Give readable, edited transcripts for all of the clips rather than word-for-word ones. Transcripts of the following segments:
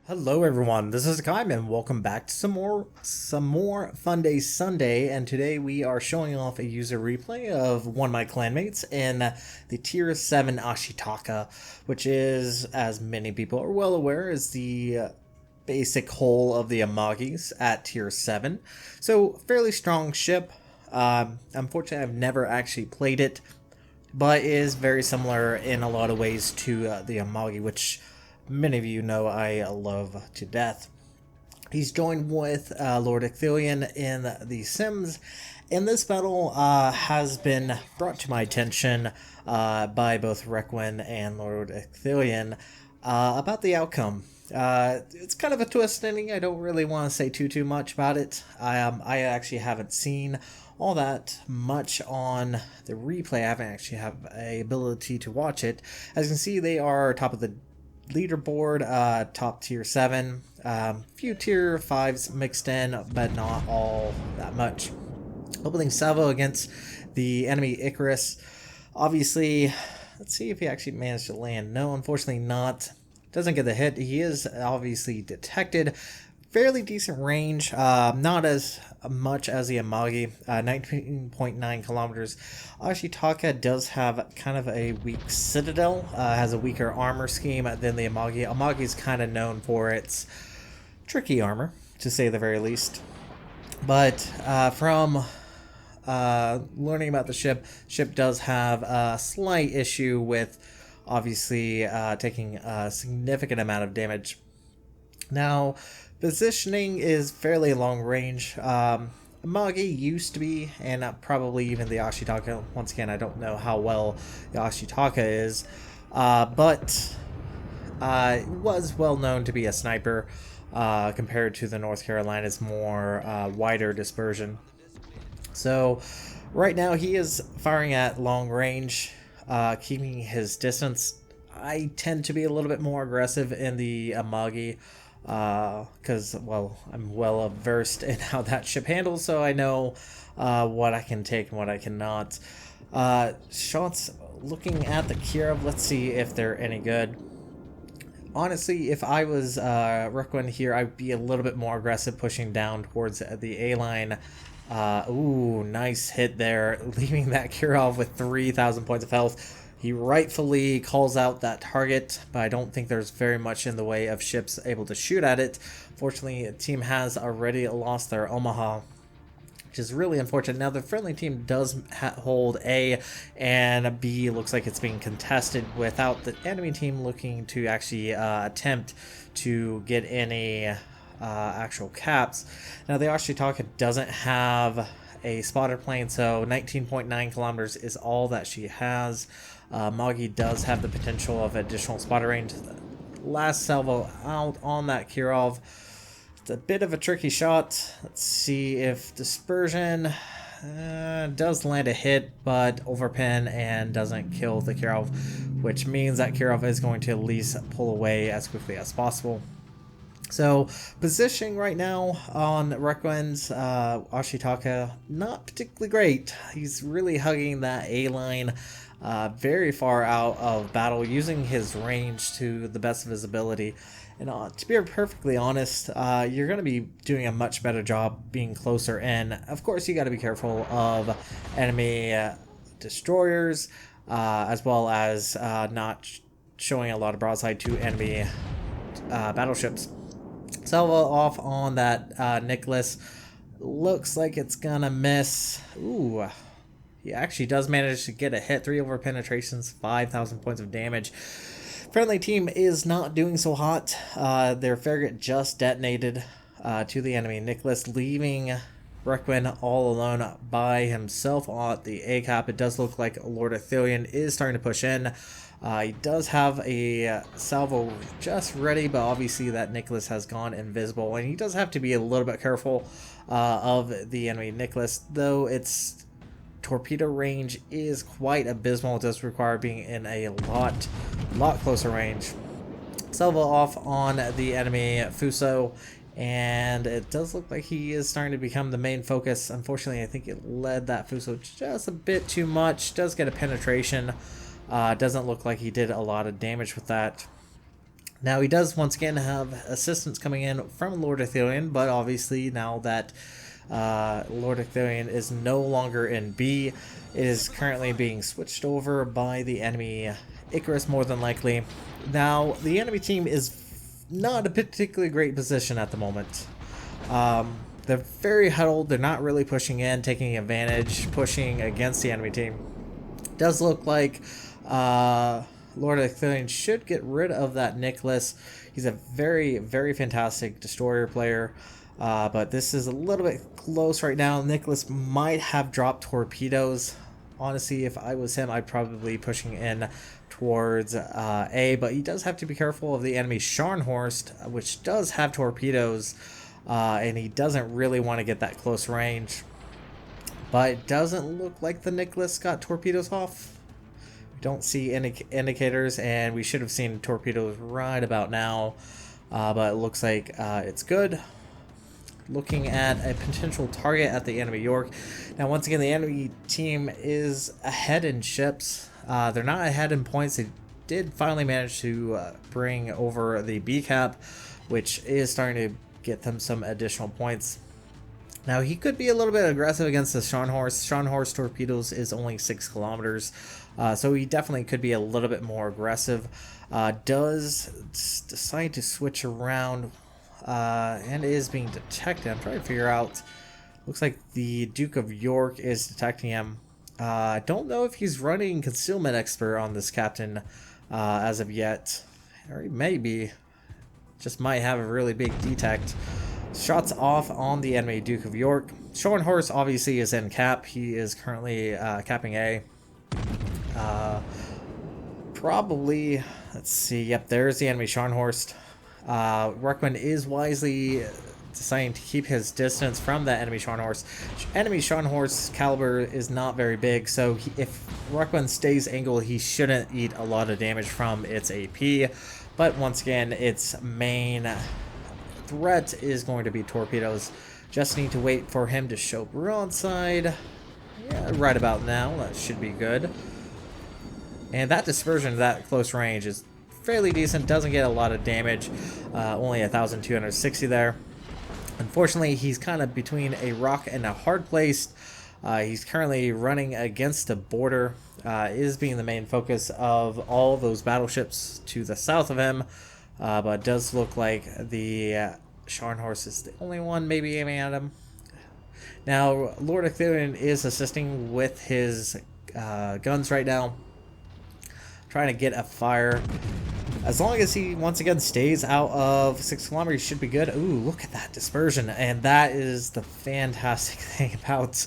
Hello everyone, this is Hakaym and welcome back to some more Funday Sunday, and today we are showing off a user replay of one of my clanmates in the tier 7 Ashitaka, which is, as many people are well aware, is the basic hull of the Amagis at tier 7. So fairly strong ship. Unfortunately I've never actually played it, but is very similar in a lot of ways to the Amagi, which many of you know I love to death. He's joined with Lord Icthillion in the Sims, and this battle has been brought to my attention by both Requin and Lord Icthillion about the outcome. It's kind of a twist ending. I don't really want to say too much about it. I actually haven't seen all that much on the replay. I haven't actually have a ability to watch it. As you can see, they are top of the leaderboard, top tier 7, few tier 5s mixed in, but not all that much. Opening salvo against the enemy Icarus. Obviously, let's see if he actually managed to land. No, unfortunately not. Doesn't get the hit. He is obviously detected. Fairly decent range, not as much as the Amagi, 19.9 kilometers. Ashitaka does have kind of a weak citadel, has a weaker armor scheme than the Amagi. Amagi is kind of known for its tricky armor, to say the very least. But from learning about the ship does have a slight issue with obviously taking a significant amount of damage. Now, positioning is fairly long range. Amagi used to be, and probably even the Ashitaka. Once again, I don't know how well the Ashitaka is, but it was well known to be a sniper compared to the North Carolina's more wider dispersion. So right now he is firing at long range, keeping his distance. I tend to be a little bit more aggressive in the Amagi, because, well, I'm well versed in how that ship handles, so I know what I can take and what I cannot. Shots looking at the Kirov, let's see if they're any good. Honestly, if I was Requin here, I'd be a little bit more aggressive, pushing down towards the A-line. Ooh, nice hit there, leaving that Kirov with 3,000 points of health. He rightfully calls out that target, but I don't think there's very much in the way of ships able to shoot at it. Fortunately, the team has already lost their Omaha, which is really unfortunate. Now, the friendly team does hold A, and B looks like it's being contested without the enemy team looking to actually attempt to get any actual caps. Now, the Ashitaka doesn't have a spotter plane, so 19.9 kilometers is all that she has. Magi does have the potential of additional spotter range. Last salvo out on that Kirov. It's a bit of a tricky shot. Let's see if dispersion does land a hit, but overpin and doesn't kill the Kirov, which means that Kirov is going to at least pull away as quickly as possible. So, positioning right now on Requin's Ashitaka, not particularly great. He's really hugging that A-line very far out of battle, using his range to the best of his ability. And to be perfectly honest, you're going to be doing a much better job being closer in. Of course, you got to be careful of enemy destroyers, as well as not showing a lot of broadside to enemy battleships. Salvo off on that Nicholas. Looks like it's gonna miss. Ooh, he actually does manage to get a hit. 3 over penetrations, 5,000 points of damage. Friendly team is not doing so hot. Their frigate just detonated to the enemy Nicholas, leaving Requin all alone by himself on the A cap. It does look like Lord Icthillion is starting to push in. He does have a salvo just ready, but obviously that Nicholas has gone invisible, and he does have to be a little bit careful of the enemy Nicholas, though its torpedo range is quite abysmal. It does require being in a lot closer range. Salvo off on the enemy Fuso, and it does look like he is starting to become the main focus. Unfortunately, I think it led that Fuso just a bit too much. Does get a penetration. Doesn't look like he did a lot of damage with that. Now he does once again have assistance coming in from Lord Athelion, but obviously now that Lord Athelion is no longer in B, it is currently being switched over by the enemy Icarus more than likely. Now the enemy team is not a particularly great position at the moment. They're very huddled, they're not really pushing in, taking advantage, pushing against the enemy team. It does look like Lord Athelion should get rid of that Nicholas. He's a very, very fantastic destroyer player. But this is a little bit close right now. Nicholas might have dropped torpedoes. Honestly, if I was him, I'd probably be pushing in towards A. But he does have to be careful of the enemy Scharnhorst, which does have torpedoes. And he doesn't really want to get that close range. But it doesn't look like the Nicholas got torpedoes off. We don't see any indicators, and we should have seen torpedoes right about now. But it looks like it's good. Looking at a potential target at the enemy York. Now, once again, the enemy team is ahead in ships. They're not ahead in points. They did finally manage to bring over the B cap, which is starting to get them some additional points. Now, he could be a little bit aggressive against the Scharnhorst. Scharnhorst torpedoes is only 6 kilometers, so he definitely could be a little bit more aggressive. Does decide to switch around and is being detected. I'm trying to figure out. Looks like the Duke of York is detecting him. I don't know if he's running Concealment Expert on this captain as of yet. Or he may be. Just might have a really big detect. Shots off on the enemy Duke of York. Scharnhorst obviously is in cap. He is currently capping A. Probably, let's see. Yep, there's the enemy Scharnhorst. Requin is wisely deciding to keep his distance from that enemy Scharnhorst. Enemy Scharnhorst's caliber is not very big, so if Requin stays angled, he shouldn't eat a lot of damage from its AP. But once again, its main threat is going to be torpedoes. Just need to wait for him to show broadside. Yeah, right about now. That should be good. And that dispersion, that close range, is fairly decent. Doesn't get a lot of damage. Only 1,260 there. Unfortunately, he's kind of between a rock and a hard place. He's currently running against the border. Is being the main focus of all those battleships to the south of him. But it does look like the Scharnhorst is the only one maybe aiming at him. Now, Lord Athelion is assisting with his guns right now. Trying to get a fire. As long as he once again stays out of 6 kilometers, he should be good. Ooh, look at that dispersion. And that is the fantastic thing about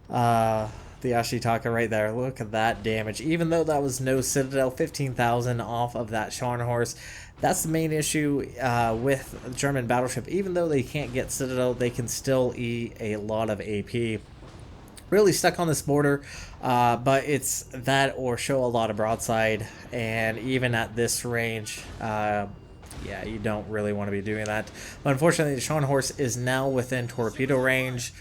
the Ashitaka right there. Look at that damage. Even though that was no Citadel, 15,000 off of that Scharnhorst. That's the main issue with the German battleship. Even though they can't get Citadel, they can still eat a lot of AP. Really stuck on this border, but it's that or show a lot of broadside, and even at this range, yeah, you don't really want to be doing that. But unfortunately, the Scharnhorst is now within torpedo range,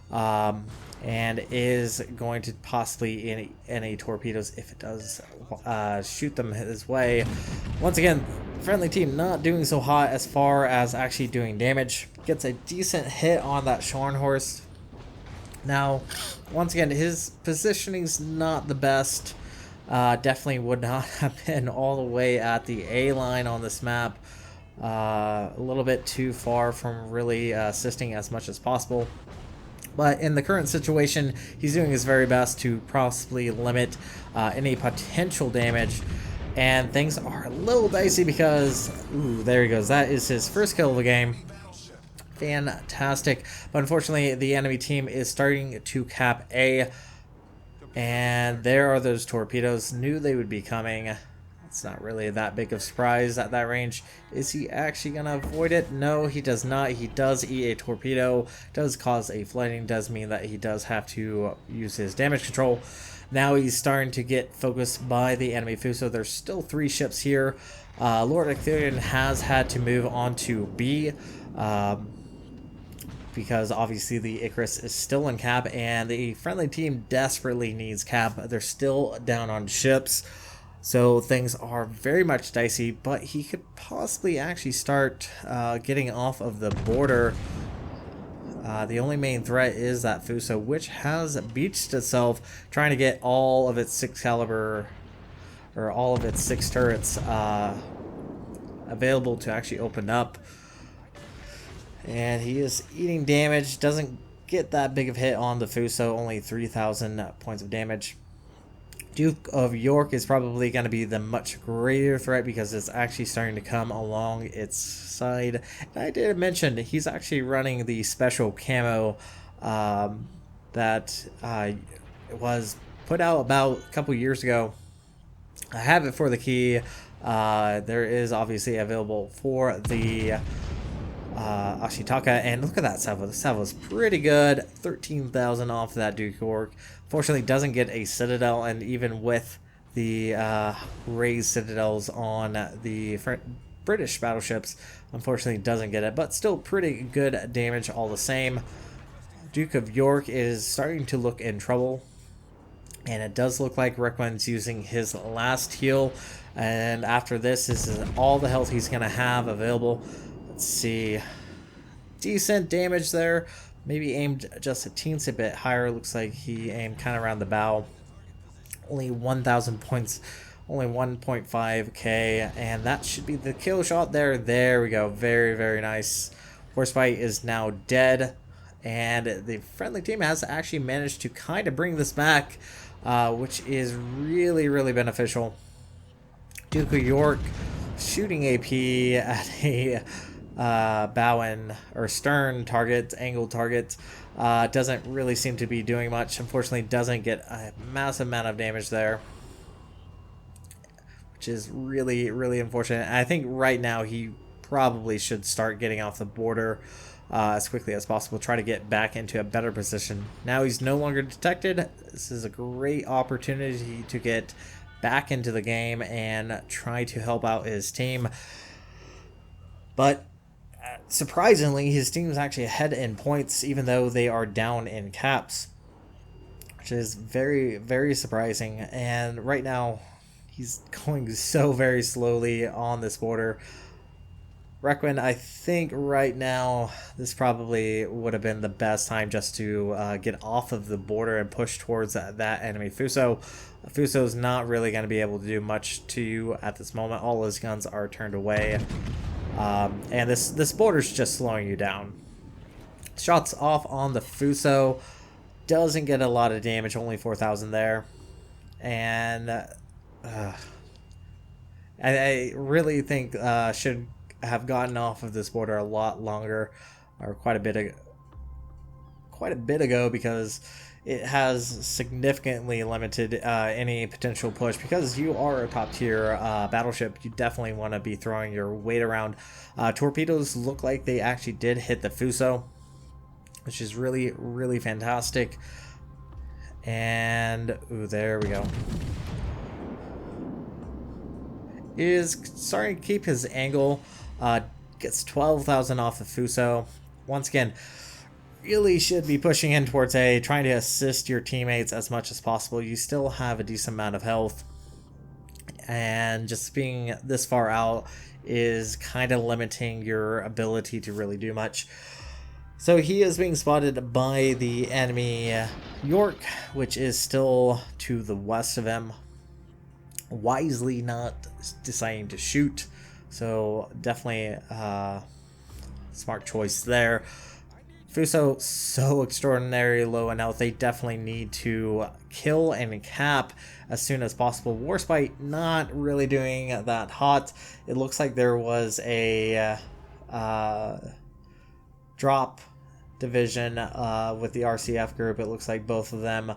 and is going to possibly any torpedoes if it does shoot them his way. Once again, friendly team not doing so hot as far as actually doing damage. Gets a decent hit on that Scharnhorst. Now, once again, his positioning's not the best. Definitely would not have been all the way at the A line on this map. A little bit too far from really assisting as much as possible. But in the current situation, he's doing his very best to possibly limit any potential damage. And things are a little dicey because, ooh, there he goes. That is his first kill of the game. Fantastic. But unfortunately, the enemy team is starting to cap A. And there are those torpedoes. Knew they would be coming. It's not really that big of a surprise at that range. Is he actually going to avoid it? No, he does not. He does eat a torpedo. Does cause a flooding. Does mean that he does have to use his damage control. Now he's starting to get focused by the enemy Fuso. There's still 3 ships here. Lord Athelion has had to move on to B. Because obviously the Icarus is still in cap, and the friendly team desperately needs cap. They're still down on ships. So things are very much dicey, but he could possibly actually start getting off of the border. The only main threat is that Fuso, which has beached itself, trying to get all of its 6 caliber, or all of its 6 turrets available to actually open up. And he is eating damage, doesn't get that big of a hit on the Fuso, only 3,000 points of damage. Duke of York is probably going to be the much greater threat because it's actually starting to come along its side. And I did mention he's actually running the special camo that was put out about a couple years ago. I have it for the key. There is obviously available for the Ashitaka, and look at that salvo. The salvo is pretty good. 13,000 off that Duke of York. Fortunately, doesn't get a citadel, and even with the raised citadels on the British battleships, unfortunately doesn't get it, but still pretty good damage all the same. Duke of York is starting to look in trouble, and it does look like Requin's using his last heal, and after this is all the health he's going to have available. Let's see. Decent damage there. Maybe aimed just a teensy bit higher. Looks like he aimed kind of around the bow. Only 1,000 points. Only 1.5k. And that should be the kill shot there. There we go. Very, very nice. Horsebite is now dead. And the friendly team has actually managed to kind of bring this back, which is really, really beneficial. Duke of York shooting AP at a bow or stern target, angled target, doesn't really seem to be doing much. Unfortunately, doesn't get a massive amount of damage there, which is really, really unfortunate. I think right now he probably should start getting off the border as quickly as possible, try to get back into a better position. Now he's no longer detected. This is a great opportunity to get back into the game and try to help out his team. But surprisingly, his team is actually ahead in points, even though they are down in caps, which is very, very surprising. And right now, he's going so very slowly on this border. Requin, I think right now, this probably would have been the best time just to get off of the border and push towards that enemy Fuso. Fuso's not really going to be able to do much to you at this moment. All his guns are turned away. And this border's just slowing you down. Shots off on the Fuso. Doesn't get a lot of damage, only 4,000 there. And I really think should have gotten off of this border a lot longer, or quite a bit ago, because it has significantly limited any potential push. Because you are a top tier battleship, you definitely want to be throwing your weight around. Torpedoes look like they actually did hit the Fuso, which is really, really fantastic. And ooh, there we go. Is starting to keep his angle. Gets 12,000 off the Fuso. Once again, really should be pushing in towards A, trying to assist your teammates as much as possible. You still have a decent amount of health, and just being this far out is kind of limiting your ability to really do much. So he is being spotted by the enemy York, which is still to the west of him. Wisely not deciding to shoot, so definitely smart choice there. Fuso so extraordinarily low in health. They definitely need to kill and cap as soon as possible. Warspite not really doing that hot. It looks like there was a drop division with the RCF group. It looks like both of them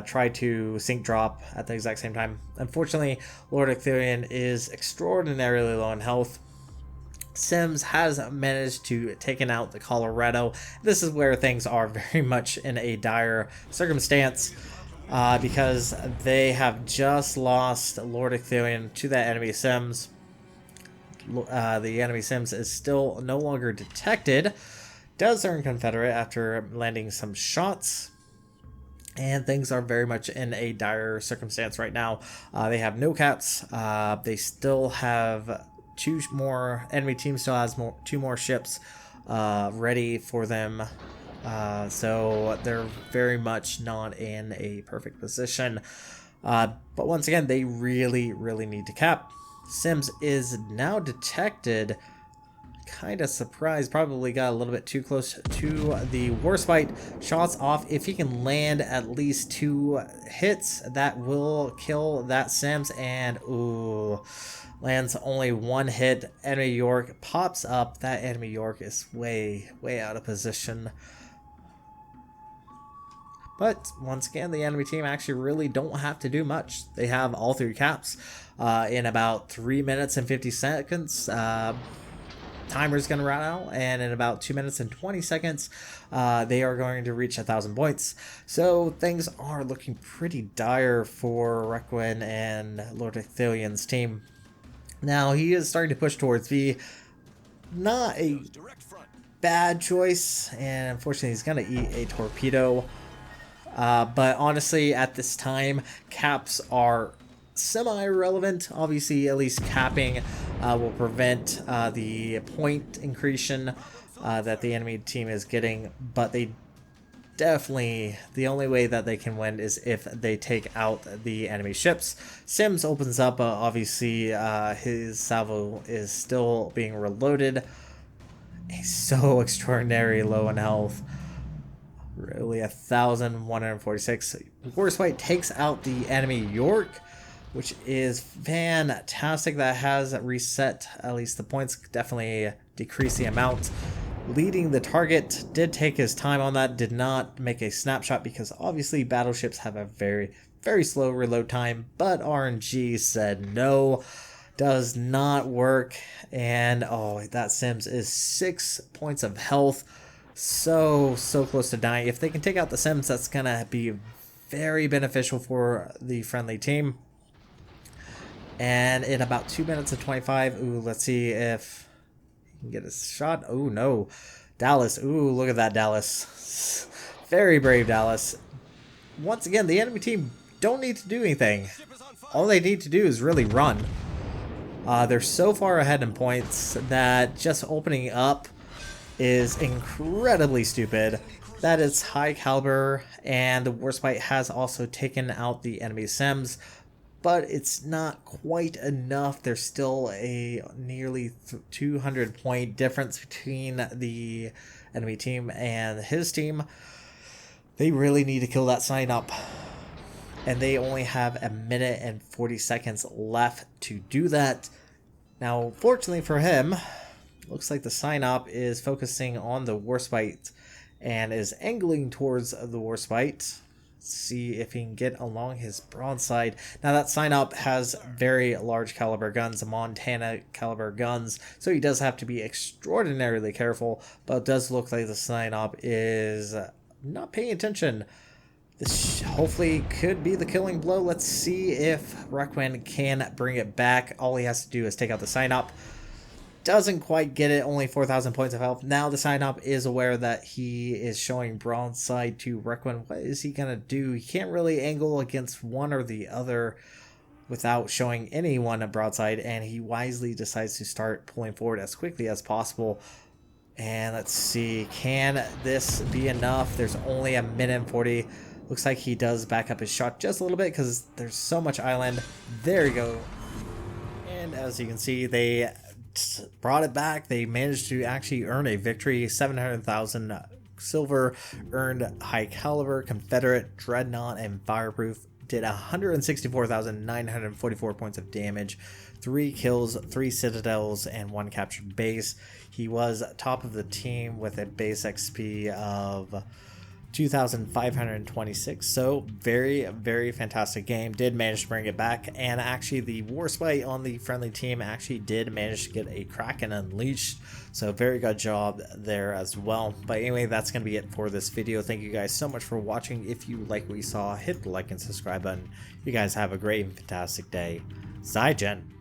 tried to sync drop at the exact same time. Unfortunately, Lord Icthurian is extraordinarily low in health. Sims has managed to taken out the Colorado. This is where things are very much in a dire circumstance, because they have just lost Lord Icthurian to that enemy Sims. The enemy Sims is still no longer detected. Does earn Confederate after landing some shots. and things are very much in a dire circumstance right now. They have no caps. They still have two more. Enemy team still has two more ships ready for them. So they're very much not in a perfect position. But once again, they really need to cap. Sims is now detected. Kind of surprised, probably got a little bit too close to the Warspite. Shots off. If he can land at least 2 hits, that will kill that Sims. And ooh, lands only 1 hit. Enemy York pops up. That enemy York is way out of position. But once again, the enemy team actually really don't have to do much. They have all 3 caps in about 3 minutes and 50 seconds. Timer's going to run out, and in about 2 minutes and 20 seconds, they are going to reach 1,000 points. So things are looking pretty dire for Requin and Lord Icthilion's team. Now, he is starting to push towards V. Not a bad choice, and unfortunately, he's going to eat a torpedo. But honestly, at this time, caps are semi-irrelevant. Obviously, at least capping will prevent the point increation that the enemy team is getting, but they definitely, the only way that they can win is if they take out the enemy ships. Sims opens up, obviously his salvo is still being reloaded. He's so extraordinary low in health. Really, 1,146. Warspite takes out the enemy York, which is fantastic. That has reset at least the points, definitely decrease the amount. Leading the target, did take his time on that, did not make a snapshot because obviously battleships have a very slow reload time, but RNG said no, does not work. And oh, that Sims is 6 points of health. So close to dying. If they can take out the Sims, that's gonna be very beneficial for the friendly team. And in about 2 minutes and 25, ooh, let's see if he can get a shot. Oh no, Dallas. Ooh, look at that Dallas. Very brave Dallas. Once again, the enemy team don't need to do anything. All they need to do is really run. They're so far ahead in points that just opening up is incredibly stupid. That is high caliber, and the Warspite has also taken out the enemy Sims, but it's not quite enough. There's still a nearly 200 point difference between the enemy team and his team. They really need to kill that sign up, and they only have 1 minute and 40 seconds left to do that. Now, fortunately for him, looks like the sign-up is focusing on the Warspite and is angling towards the Warspite. See if he can get along his broadside. Now that sign-up has very large caliber guns, Montana caliber guns, so he does have to be extraordinarily careful, but it does look like the sign-up is not paying attention. This hopefully could be the killing blow. Let's see if Requin can bring it back. All he has to do is take out the sign-up. Doesn't quite get it, only 4,000 points of health. Now the sign-up is aware that he is showing broadside to Requin. What is he going to do? He can't really angle against one or the other without showing anyone a broadside, and he wisely decides to start pulling forward as quickly as possible. And let's see, can this be enough? There's only 1 minute and 40. Looks like he does back up his shot just a little bit because there's so much island. There you go. And as you can see, they brought it back. They managed to actually earn a victory. 700,000 silver, earned high caliber, Confederate, Dreadnought, and Fireproof. Did 164,944 points of damage, 3 kills, 3 citadels, and 1 captured base. He was top of the team with a base XP of 2,526. So very fantastic game. Did manage to bring it back, and actually the Warspite on the friendly team actually did manage to get a Kraken unleashed, so very good job there as well. But anyway, that's gonna be it for this video. Thank you guys so much for watching. If you like what you saw, hit the like and subscribe button. You guys have a great and fantastic day. Zaijen.